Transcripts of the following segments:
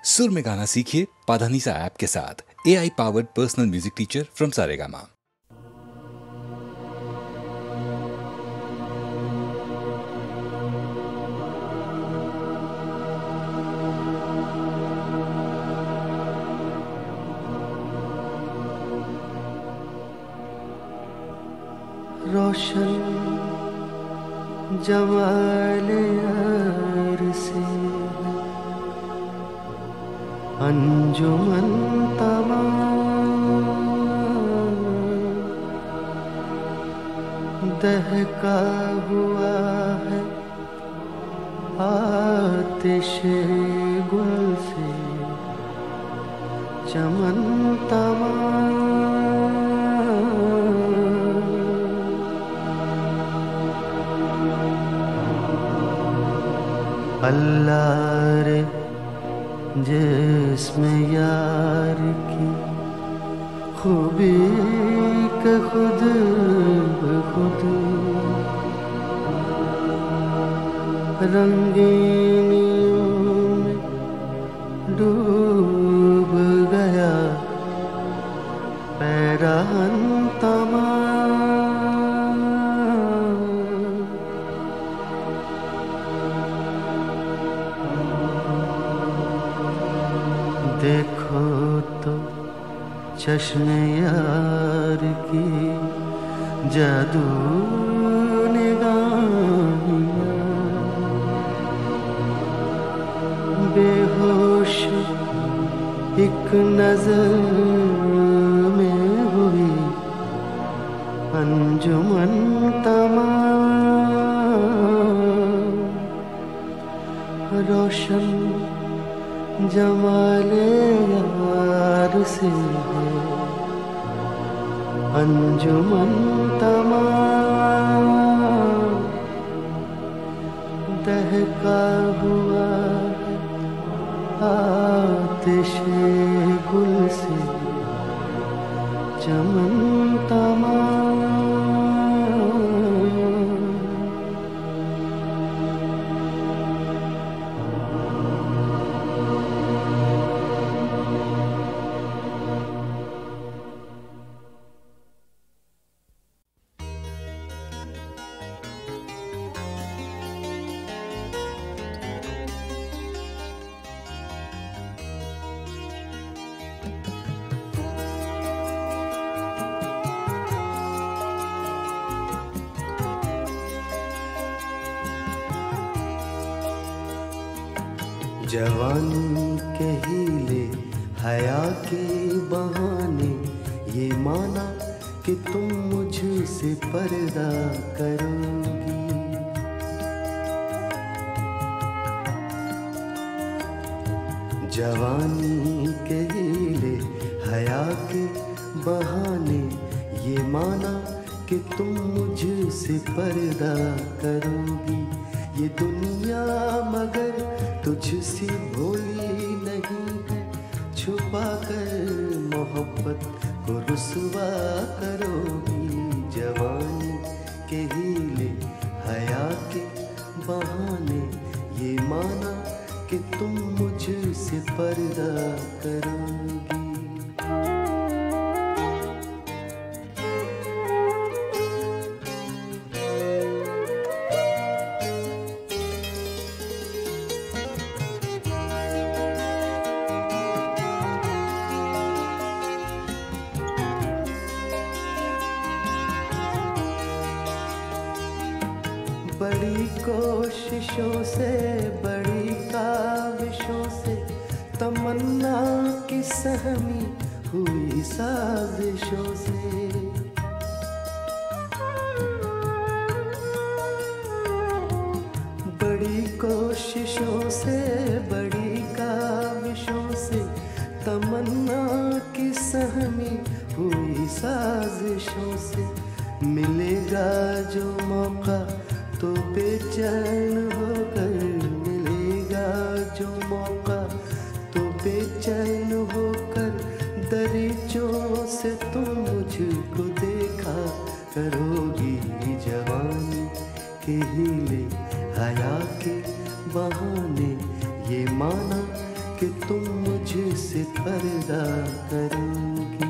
सुर में गाना सीखिए पाधानीसा ऐप के साथ। AI powered personal music teacher from Saregama. रोशन जमाले यार से अंजुमन तमाम दहका हुआ है आतिश गुल से चमन तमाम। अल्लाह रे जिसमें यार की खूबी के खुद खुद रंगीनियों में डूब गया पैराहन तमाम। देखो तो चश्मे यार की जादू निगाहियाँ बेहोश एक नजर में हुई अंजुमन तमाम। रोशन जमाले यार से है अंजुमन तमाम दहका हुआ है आतिश गुल से चमन तमाम। जवानी के हीले हया के बहाने ये माना कि तुम मुझसे पर्दा करोगी। जवानी के हीले हया के बहाने ये माना कि तुम मुझसे पर्दा करोगी। ये दुनिया मगर तुझसे भोली नहीं है, छुपा कर मोहब्बत को रुसवा करोगी। जवानी के हीले हया के बहाने ये माना कि तुम मुझसे पर्दा करोगी। बड़ी कोशिशों से बड़ी काविशों से तमन्ना की सहमी हुई साजिशों से बड़ी कोशिशों से बड़ी काविशों से तमन्ना की सहमी हुई साजिशों से मिलेगा जो मौका तो बेचैन होकर मिलेगा जो मौका तो बेचैन होकर दरीचों से तुम मुझको देखा करोगी। जवानी के हीले हया के बहाने ये माना कि तुम मुझसे पर्दा करोगी।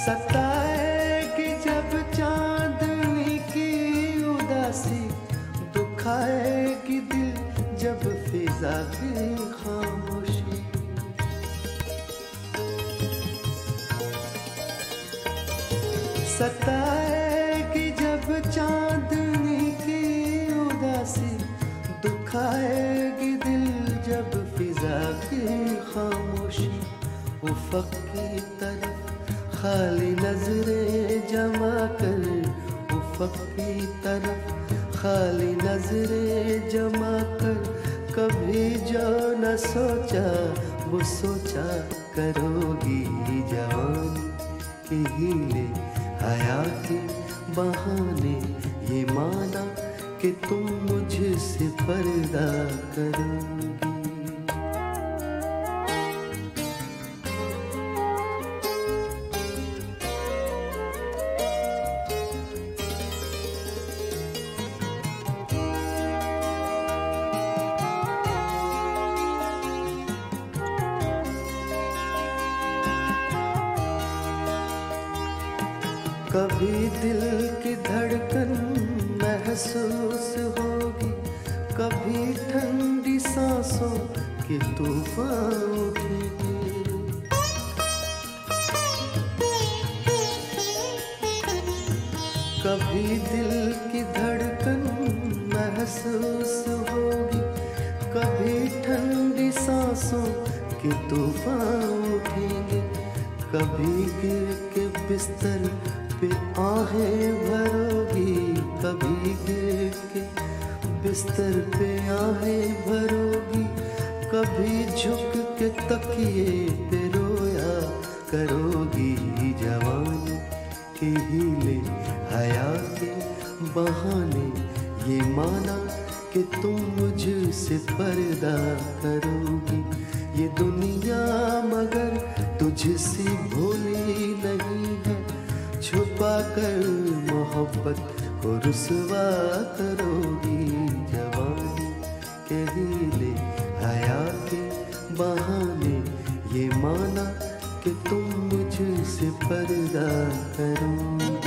सताएगी जब चांदनी की उदासी, दुखाएगी दिल जब फिजा की खामोशी। सताएगी जब चांदनी की उदासी, दुखाएगी दिल जब फिजा की खामोशी। उफ़क़ की तरफ खाली नजरें जमा कर, उफ़क़ की तरफ खाली नजरें जमा कर, कभी जो न सोचा वो सोचा करोगी। जवानी के हीले हया के बहाने ये माना कि तुम मुझसे पर्दा करोगी। कभी दिल की धड़कन महसूस होगी, कभी ठंडी सांसों के तूफान उठेंगे। कभी दिल की धड़कन महसूस होगी, कभी ठंडी सांसों के तूफान उठेंगे। कभी गिर के बिस्तर पे आहें भरोगी, कभी गिर के बिस्तर पे आहें भरोगी, कभी झुक के तकिए पे रोया करोगी। जवानी के हीले हया के बहाने ये माना कि तुम मुझसे पर्दा करोगी। ये दुनिया मगर तुझसे भोली नहीं है, छुपा कर मोहब्बत को रुसवा करोगी। जवानी के हीले हया के बहाने ये माना कि तुम मुझसे पर्दा करोगी।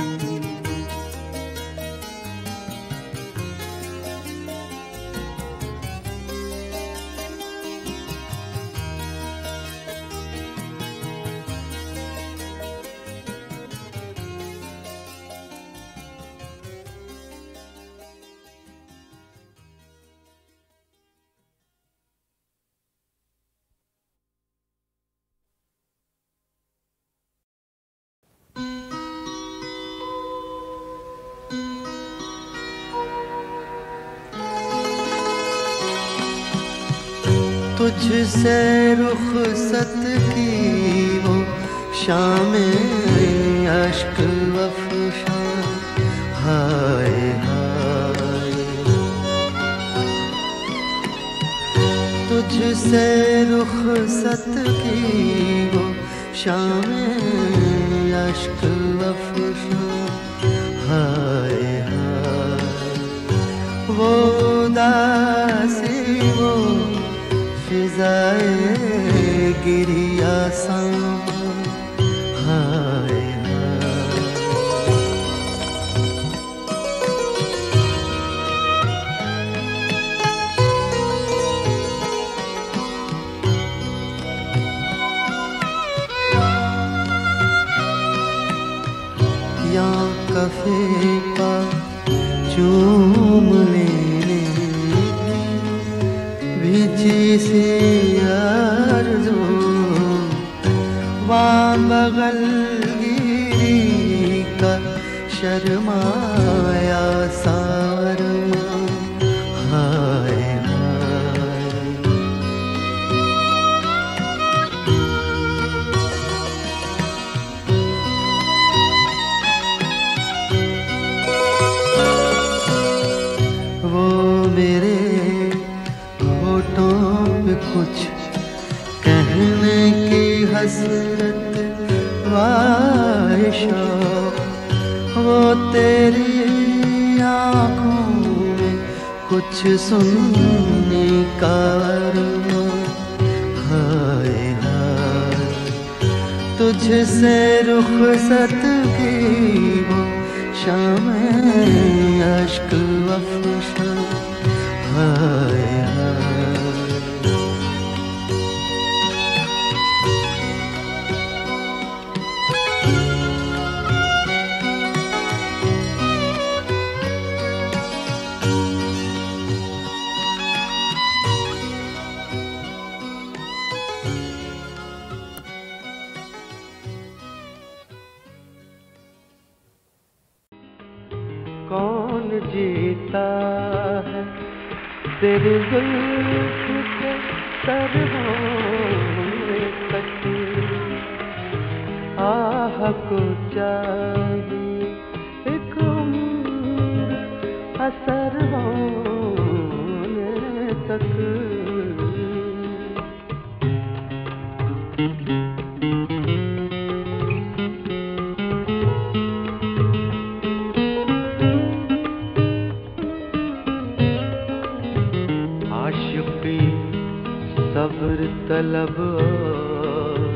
तुझसे रुखसत की वो शामें अश्क अफ़शा, हाय हाय। तुझसे रुखसत की वो शामें अश्क अफ़शा, हाय हाय। वो उदासी वो फिज़ाए गिरिया सामा, हाय हाय। या कफ़े का चूम लेने भिजी सी आरज़ू, वहाँ बगल गिरी का शर्माया सारमा, हाय हाय। हसरत वाए शौक, वो तेरी आँखों में कुछ सुनने का अरमान। हाय हाय तुझसे रुखसत की वो शाम अश्क अफ़शा। हाय हाय कौन जीता है तेरी जुल्फ के सरहों तक, आह को चाहिए एक उम्र असर होने तक। सब्र तलब और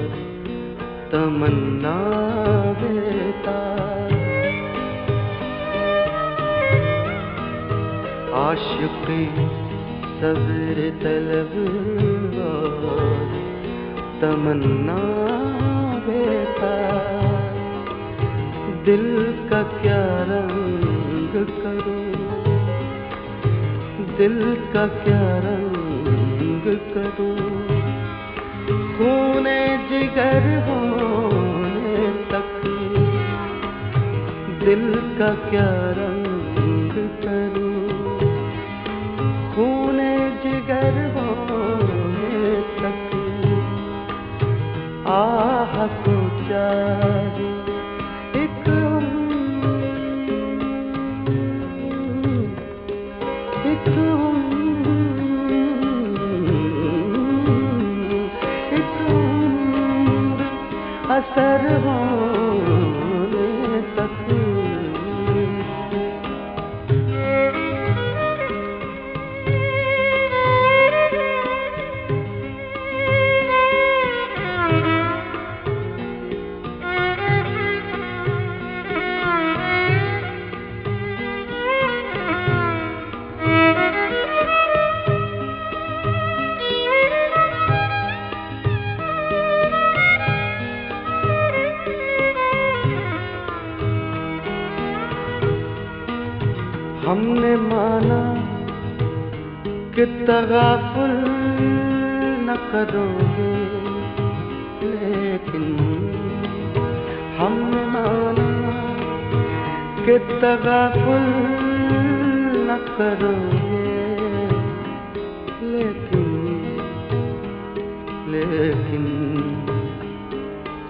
तमन्ना बेताब, आशिक़ी सब्र तलब और तमन्ना बेताब। दिल का क्या रंग करूं, दिल का क्या रंग करूं, खूने जिगर होने तक। दिल का क्या रंग करूं, खूने जिगर होने तक। आह को चाहिए एक असर होने तक। हमने माना कि तगाफुल न करोगे, लेकिन हमने माना कि तगाफुल न करोगे, लेकिन लेकिन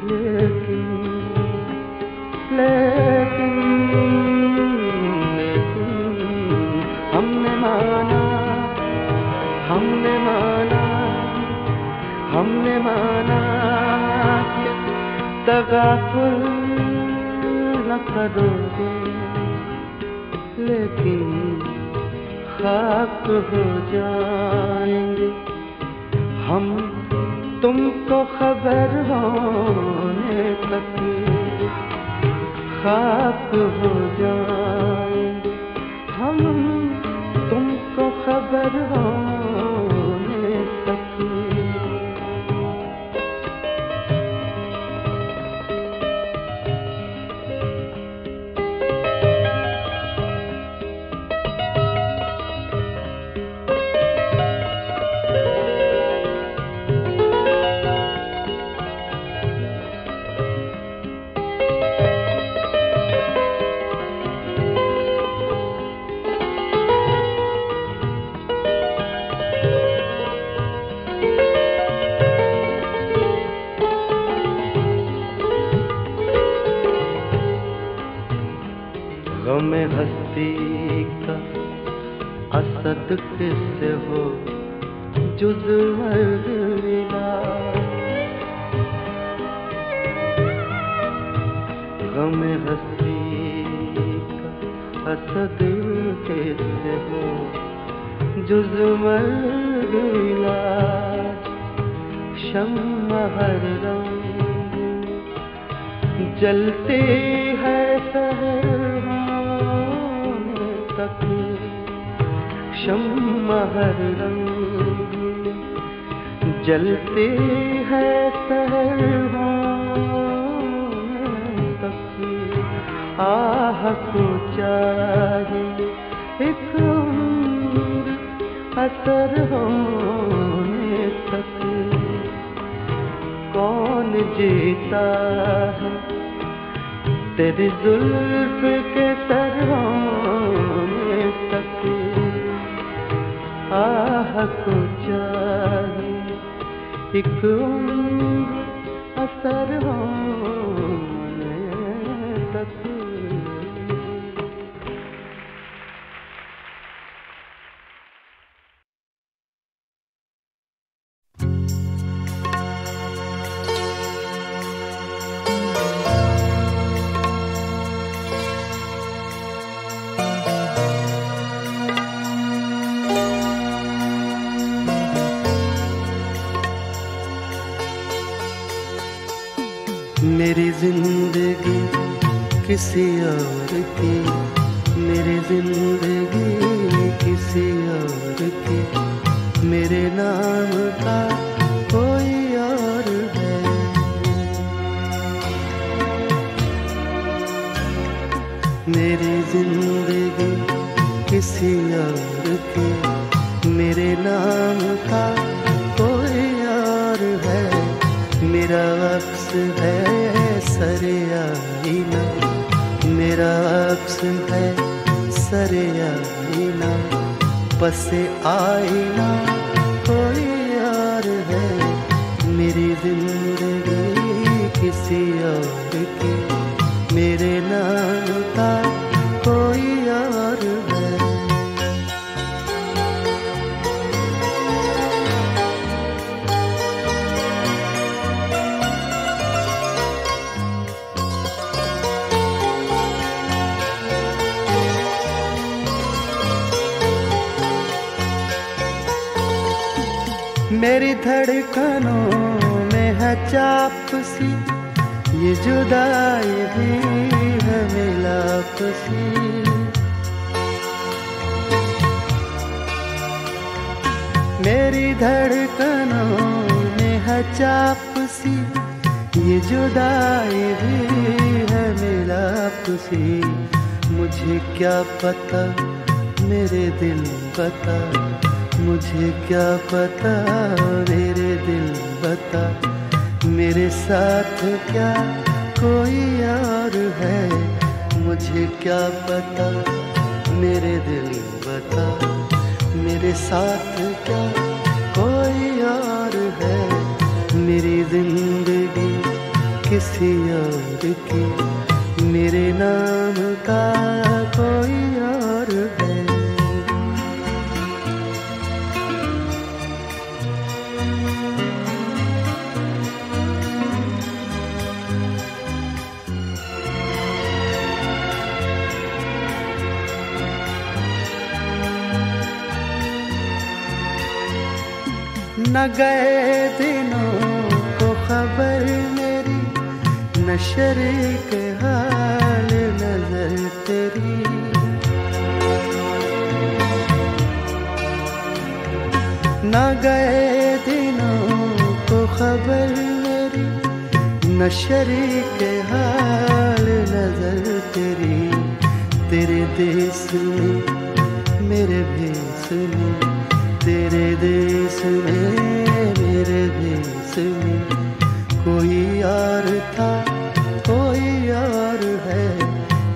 लेकिन लेकिन हमने माना, हमने माना, हमने माना कि तगाफुल न करोगे, लेकिन खाक हो जाएंगे हम तुमको खबर होने तक। खाक हो जाएंगे हम तुमको खबर होने तक। गम हस्ती का असद किससे हो जुज़ मर्द मिला, गम हस्ती का असद कैसे हो, जुज़ मर्ग इलाज शम्मा हर रंग जलते हैं सहर होने तक, शम्मा हर रंग जलते हैं सहर होने तक। आह को चाहे एक उम्र असर होने तक, कौन जीता है तेरी जुल्फ के सर होने तक। आह को चाहे एक उम्र असर होने तक। मेरी जिंदगी किसी और की, मेरी जिंदगी किसी और की, मेरे नाम का कोई और है। मेरी जिंदगी किसी और की, मेरे नाम का कोई और है। मेरा अक्स है सरे आईना, मेरा अक्स है सरे आईना, बसे आईना कोई और है। मेरी जिंदगी किसी और की, मेरे नाम का कोई और है। मेरी धड़कनों में है चाप सी, ये जुदाई भी है मिलाप सी। मेरी धड़कनों में है चाप सी, ये जुदाई भी है मिलाप सी। मुझे क्या पता मेरे दिल बता, मुझे क्या पता मेरे दिल बता, मेरे साथ क्या कोई और है। मुझे क्या पता मेरे दिल बता, मेरे साथ क्या कोई और है। मेरी जिंदगी किसी और की, मेरे नाम का कोई और है। न गए दिनों को खबर मेरी, न शरीक हाल नजर तेरी। न गए दिनों को खबर मेरी, न शरीक हाल नजर तेरी। तेरे देश में मेरे भेस में, तेरे देश में मेरे देश में, कोई और था कोई और है।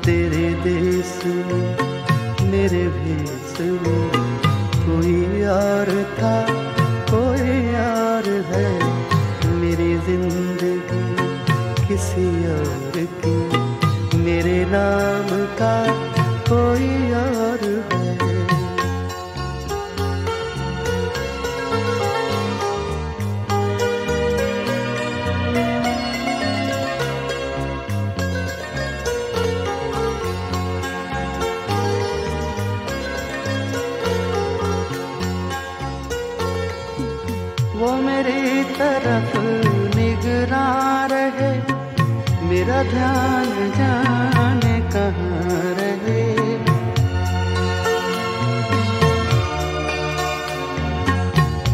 तेरे देश में मेरे भेष में, कोई और था कोई और है। मेरी जिंदगी किसी और की, मेरे नाम का कोई और है। तरफ निगरां रहे, मेरा ध्यान जाने कहाँ रहे।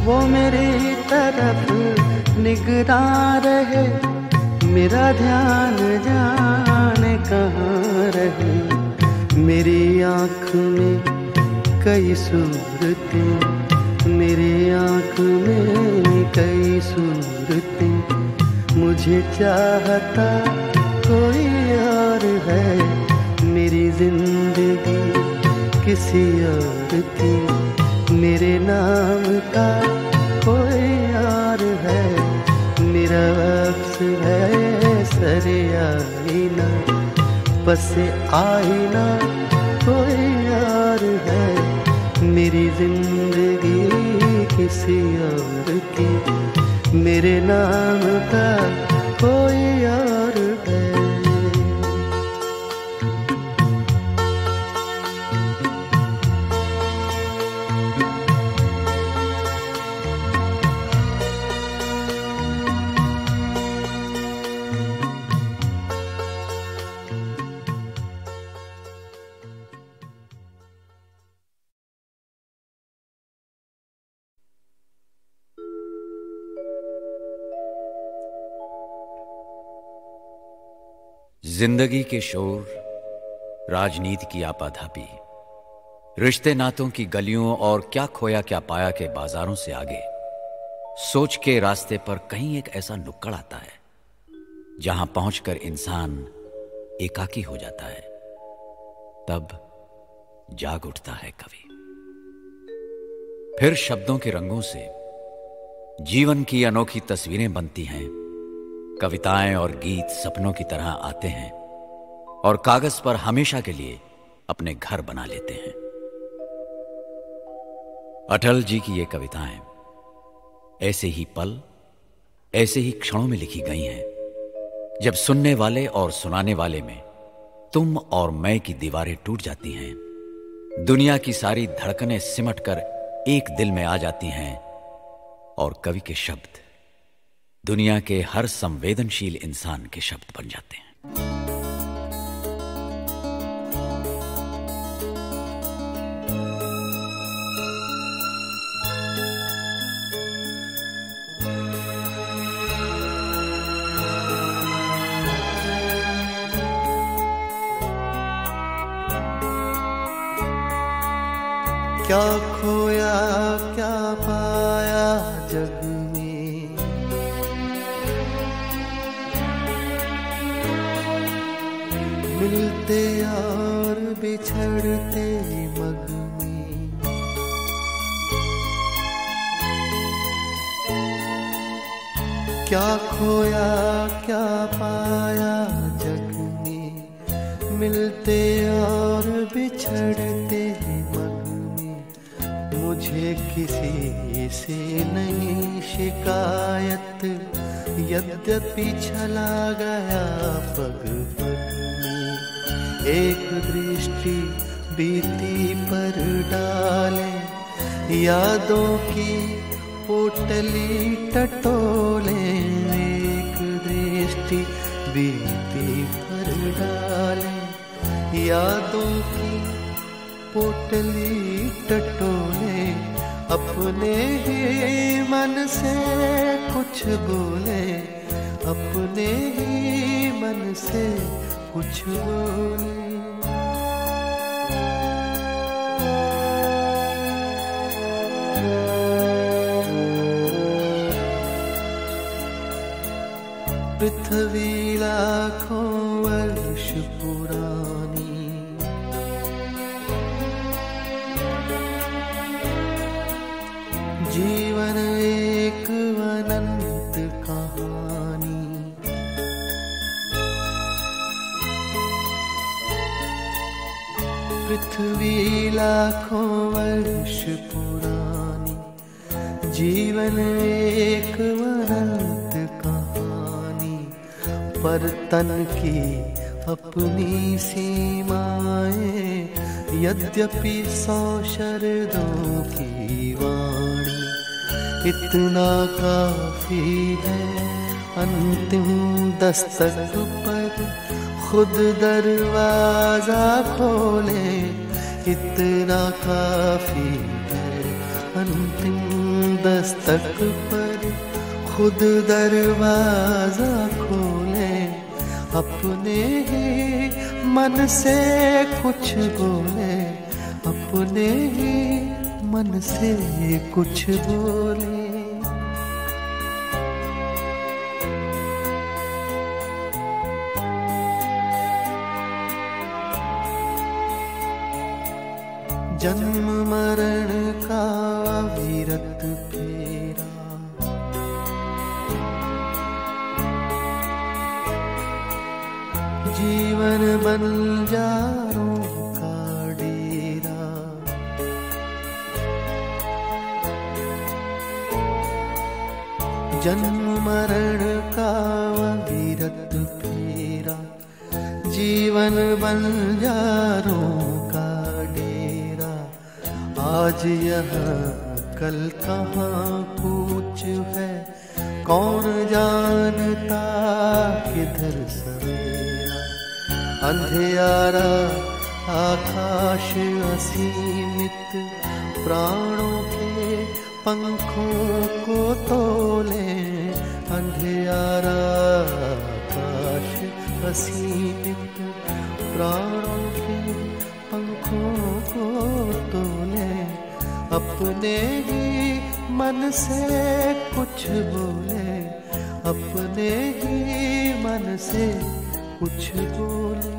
वो मेरी तरफ निगरां रहे, मेरा ध्यान जाने कहाँ रहे। मेरी आँख में कई सूरतें, मेरी आँख में कई सूरतें, मुझे चाहता कोई और है। मेरी जिंदगी किसी और की, मेरे नाम का कोई और है। मेरा अक्स है सरे आईना, बसे आईना कोई और है। मेरी जिंदगी किसी और की, मेरे नाम का कोई और है। जिंदगी के शोर, राजनीति की आपाधापी, रिश्ते नातों की गलियों और क्या खोया क्या पाया के बाजारों से आगे, सोच के रास्ते पर कहीं एक ऐसा नुक्कड़ आता है जहां पहुंचकर इंसान एकाकी हो जाता है। तब जाग उठता है कवि। फिर शब्दों के रंगों से जीवन की अनोखी तस्वीरें बनती हैं। कविताएं और गीत सपनों की तरह आते हैं और कागज पर हमेशा के लिए अपने घर बना लेते हैं। अटल जी की ये कविताएं ऐसे ही पल, ऐसे ही क्षणों में लिखी गई हैं जब सुनने वाले और सुनाने वाले में तुम और मैं की दीवारें टूट जाती हैं, दुनिया की सारी धड़कनें सिमटकर एक दिल में आ जाती हैं और कवि के शब्द दुनिया के हर संवेदनशील इंसान के शब्द बन जाते हैं। क्या खोया क्या पाया जग में, मिलते और बिछड़ते मग में। क्या खोया क्या पाया जग में, मिलते और बिछड़ते मग में। मुझे किसी से नहीं शिकायत, यद्यपि चला गया पग पग में। एक दृष्टि बीती पर डाले, यादों की पोटली टटोले। एक दृष्टि बीती पर डाले, यादों की पोटली टटोले। अपने ही मन से कुछ बोले, अपने ही मन से कुछ बोले। पृथ्वी लाखों वर्ष पुरानी, जीवन एक अनंत कहानी। पृथ्वी लाखों वर्ष पुरानी, जीवन एक अनंत कहानी। पर तन की अपनी सीमाएं, यद्यपि 100 शरदों की वाणी। इतना काफी है। अंतिम दस्तक पर खुद दरवाजा खोले, इतना काफी है। अंतिम दस्तक पर खुद दरवाजा खोले, अपने ही मन से कुछ बोले, अपने ही मन से कुछ बोले। जन्म मरण का अविरत फेरा, जीवन बंजारों का डेरा। जन्म मरण का अविरत फेरा, जीवन बंजारों का डेरा। आज यहाँ कल कहाँ कूच है, कौन जानता किधर सवेरा। अंधियारा आकाश असीमित, प्राणों के पंखों को तोले। अंधियारा आकाश असीमित, प्राणों के पंखों को तोले। अपने ही मन से कुछ बोले, अपने ही मन से कुछ बोले,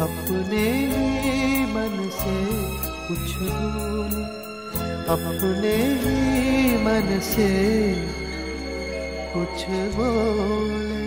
अपने ही मन से कुछ बोले, अपने ही मन से कुछ बोले।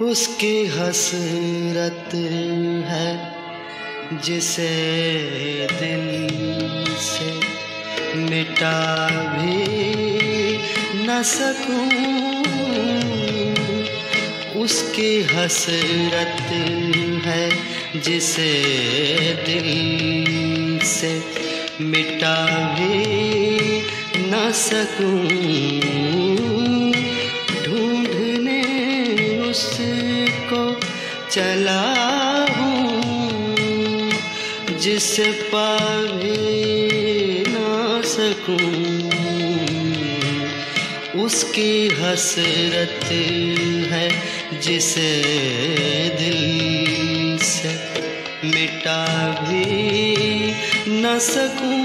उसकी हसरत है जिसे दिल से मिटा भी न सकूं, उसकी हसरत है जिसे दिल से मिटा भी न सकूं। ढूंढने उसको चला हूँ जिसे पा भी न सकूं। उसकी हसरत है जिसे दिल से मिटा भी न सकूं।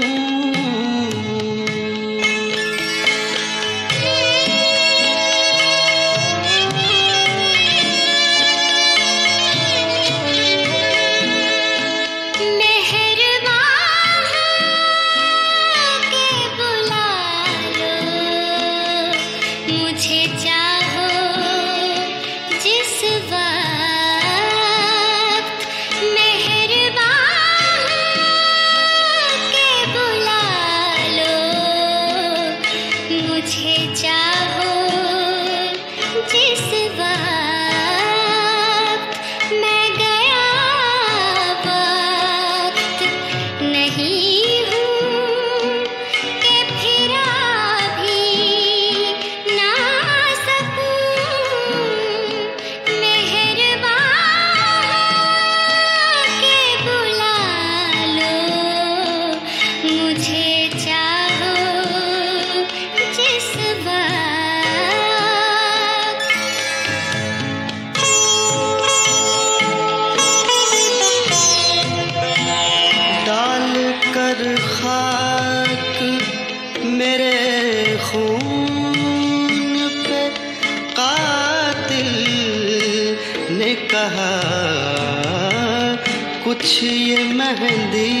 कुछ ये मेहंदी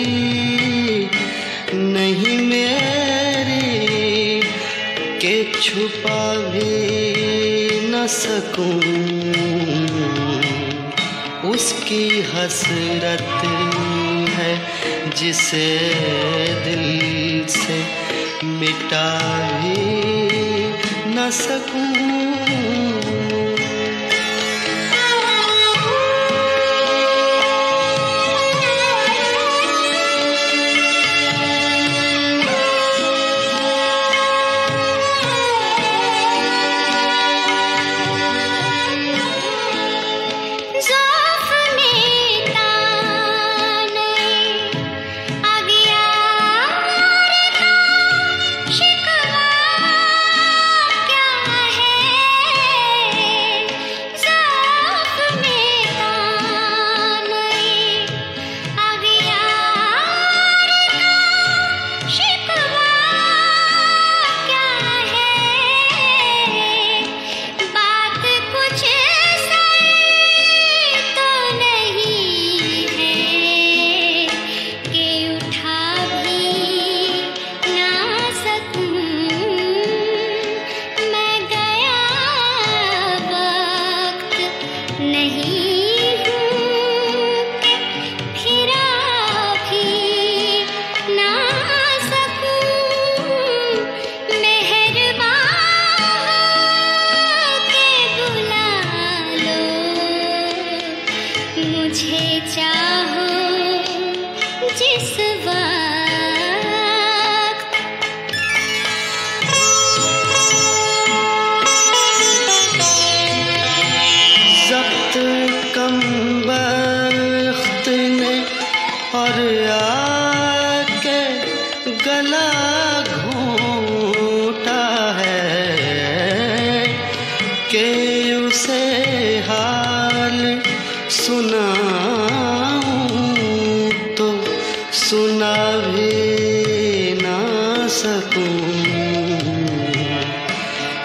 नहीं मेरी के छुपा भी न सकूं, उसकी हसरत है जिसे दिल से मिटा भी न सकूं।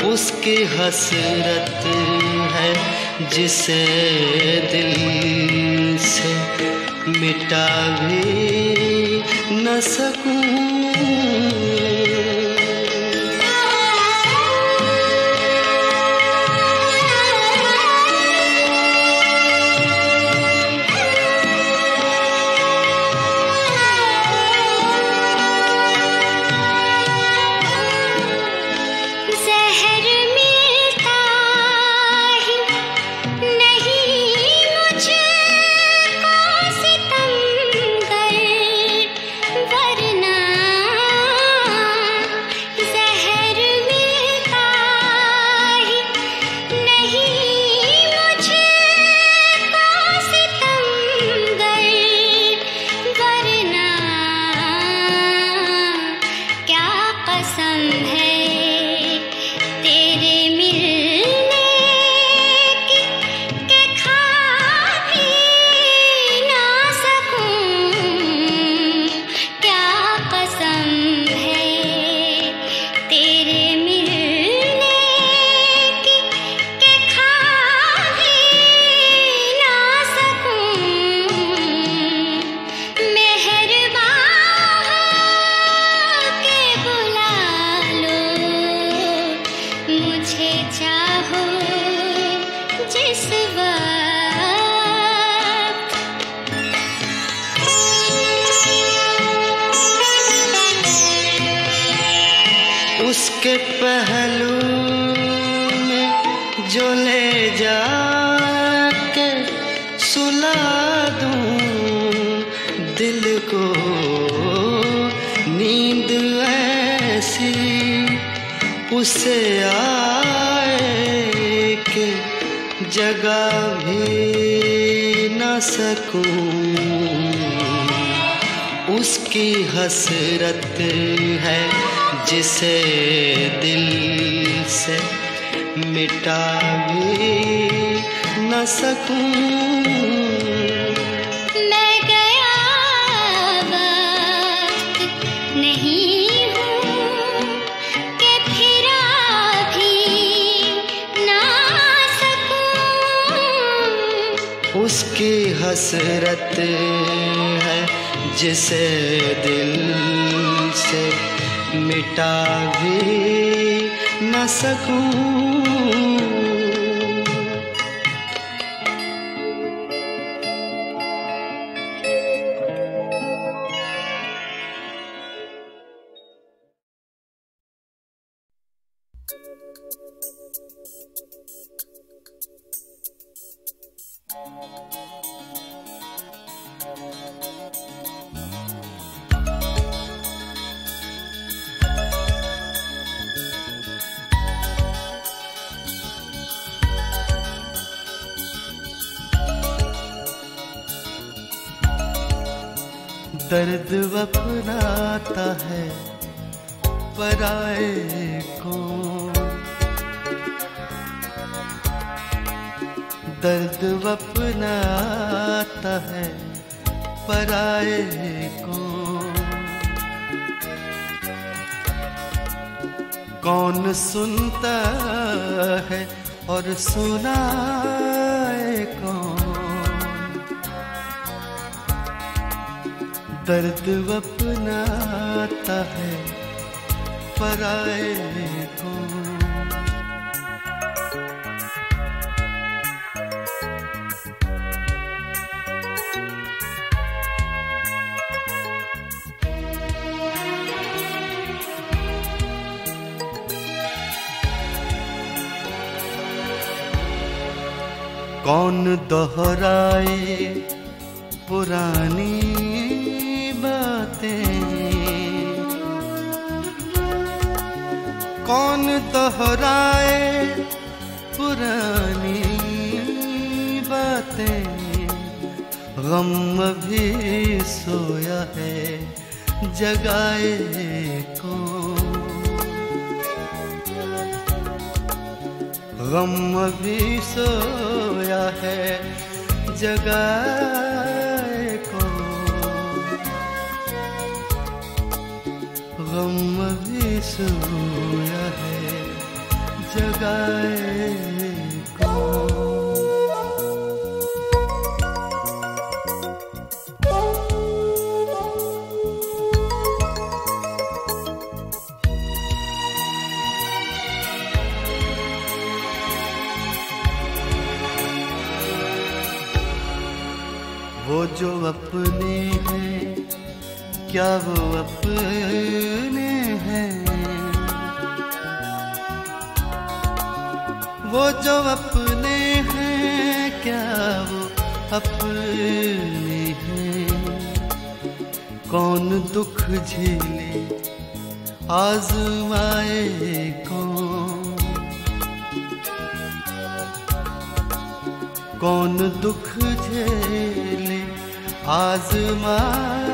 उसकी हसरत है जिसे दिल से मिटा भी न सकूं। उसके पहलू में जो ले जाके सुला दूं दिल को, नींद ऐसी उसे आए कि जगा भी न सकूं। उसकी हसरत है जिसे दिल से मिटा भी न सकूं। मैं गया वक्त नहीं हूँ कि फिरा भी ना सकूं। उसकी हसरत है जिसे दिल से मिटा भी न सकूं। दर्द अपनाता है पराए को, दर्द अपनाता है पराए को। कौन सुनता है और सुनाए कौन, दर्द अपनाता है पराए को। कौन दोहराए पुरानी कौन दोहराए पुरानी बातें। गम भी सोया है जगाए को, गम भी सोया है जगाए को, गम भी सोया है जगाए को। वो जो अपने हैं क्या वो अपने हैं, वो जो अपने हैं क्या वो अपने हैं। कौन दुख झेले आजमाए कौन दुख झेले आजमाए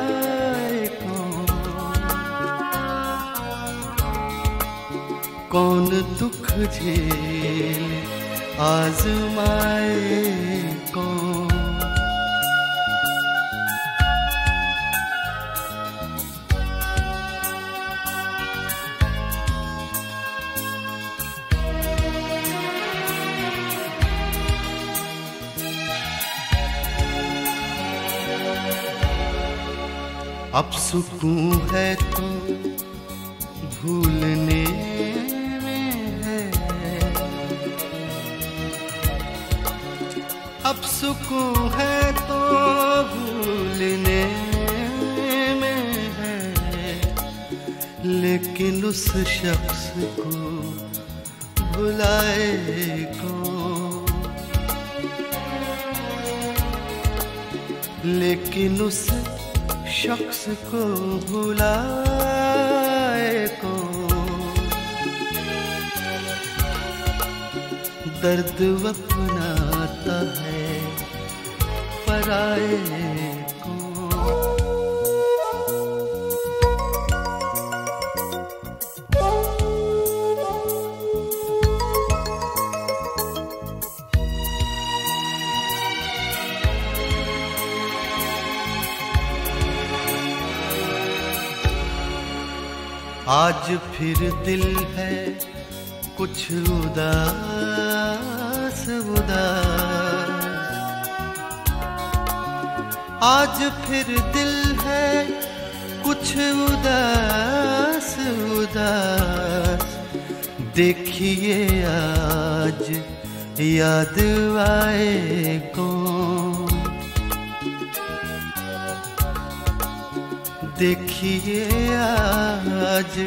कौन दुख झेले आजमाए कौन। अब सुकून है तो भूलने में है, अब सुकून है तो भूलने में है। लेकिन उस शख्स को भुलाए लेकिन उस शख्स को भुलाए दर्द अपनाता है पराए को। आज फिर दिल है कुछ उदास उदास, आज फिर दिल है कुछ उदास उदास, देखिए आज याद आए कौन, देखिए आज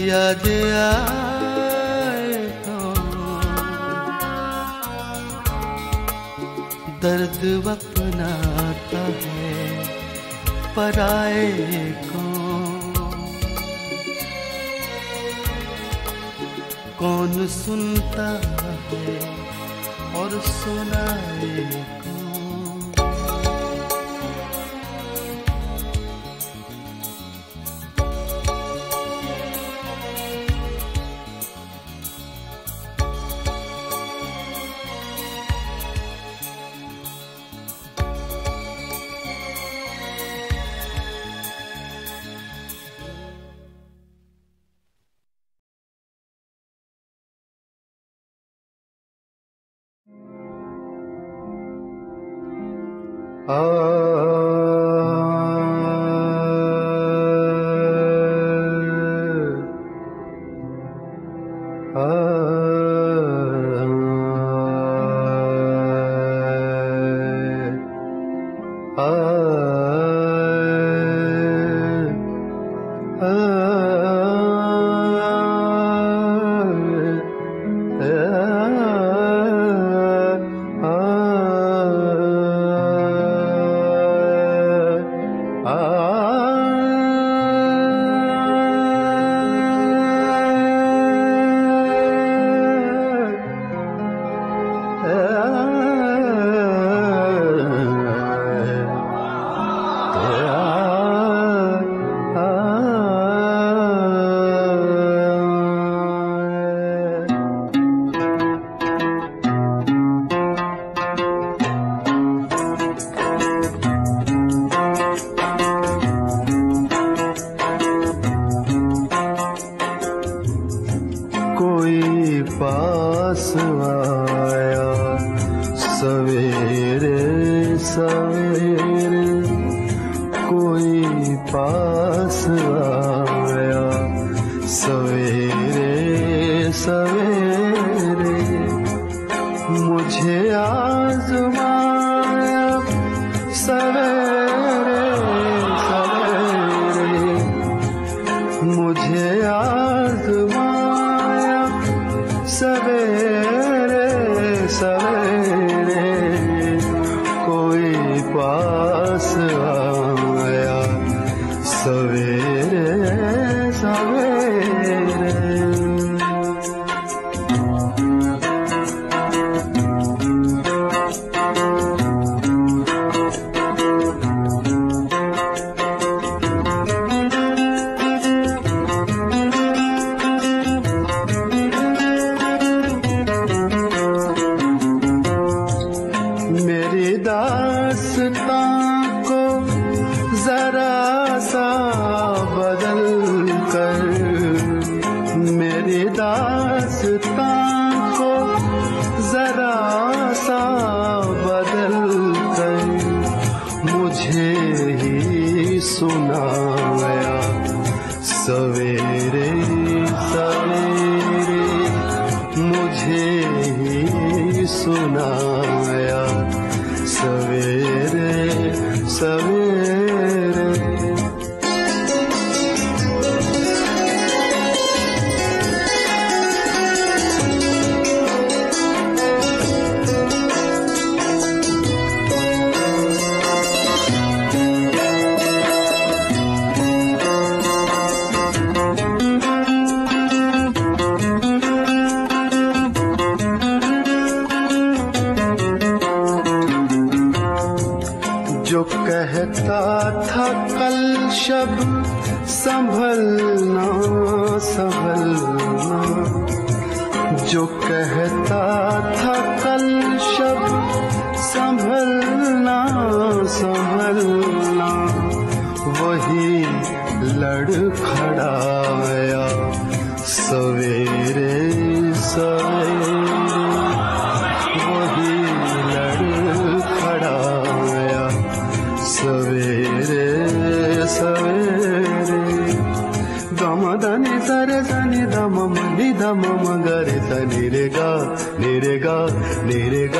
याद आए कौन, दर्द अपनाता है पराए कौन सुनता है और सुनाए कौन। वही लड़ खड़ा आया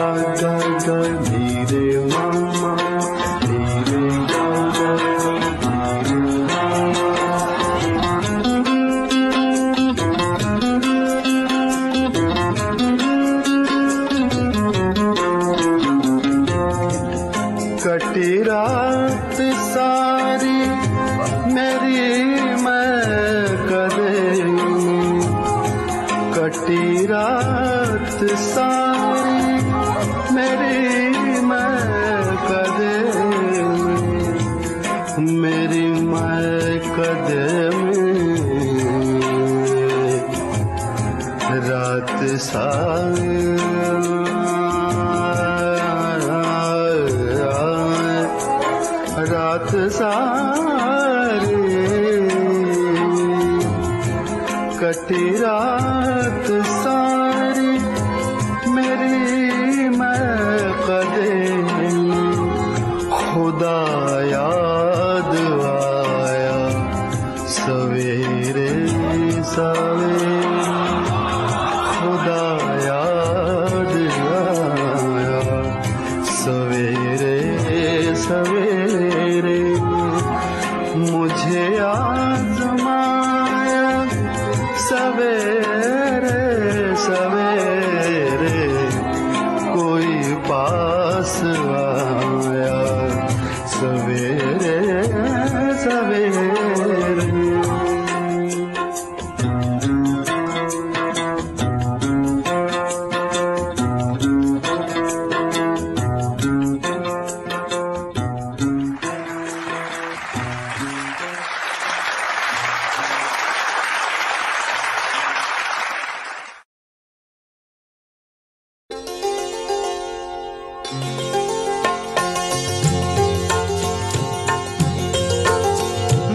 गा गा गा नी रे मामा नी रे गा गा नी रे मामा। कटी रात सारी मेरी मैं कदे, कटी रात सारी मेरी मैं कदे, मेरी मैं कदे में रात सारी रात सारी कटी रात सारी मेरी मैं कदे, खुदा याद आया सवेरे सवेरे, खुदा याद आया सवेरे सवेरे, मुझे आज़माया सवेरे सवेरे, कोई पास आया सवेरे सवेरे।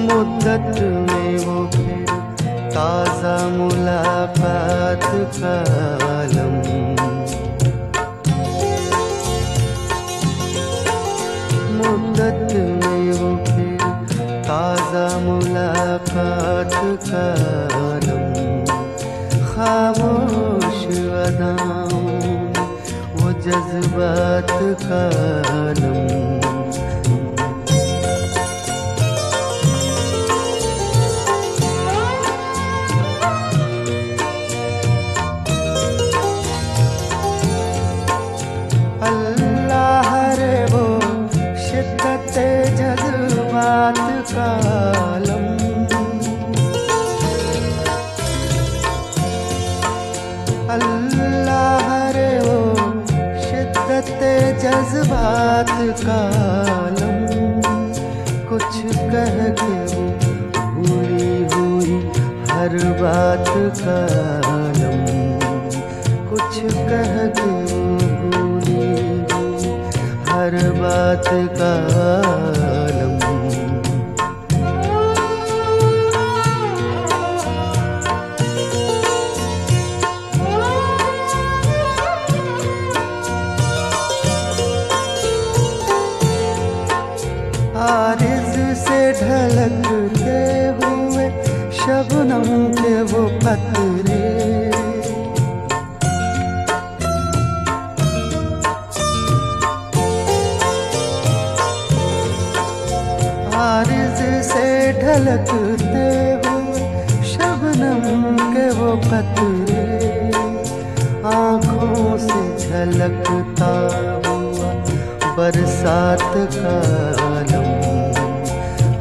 मुद्दत में वो फिर ताज़ा मुलाकात का आलम, मुद्दत में वो फिर ताज़ा मुलाकात का आलम, खामोश अदाओं वो जज्बात का आलम। अल्लाह रे वो शिद्दत जज्बात का आलम, अल्लाह रे वो शिद्दत जज्बात का आलम, कुछ कह के वो भूली हुई हर बात का आलम, कुछ कह के हर बात का आलम। आरिज़ से ढलकते हुए शबनम के वो कतरे, आरिज़ से ढलकते हुए शबनम के वो कतरे, आँखों से झलकता हुआ बरसात का आलम,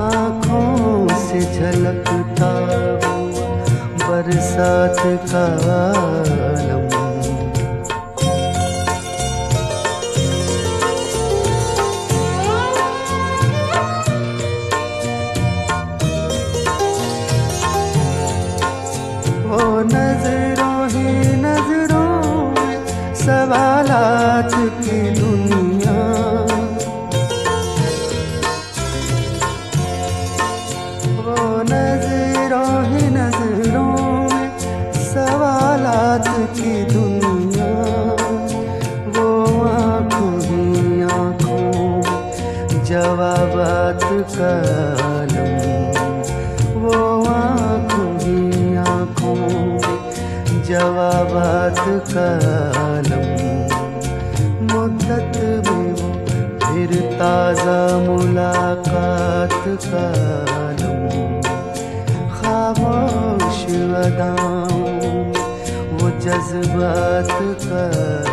आँखों से झलकता हुआ बरसात का आलम। वो नजरों ही नजरों में सवालात की दुनिया, वो नजरों ही नजरों में सवालात की दुनिया, वो आँखों ही आँखों में जवाबात का आलम, वो आँखों ही आँखों में जवाबात का आलम। का आलम, खामोश अदाओं वो जज्बात का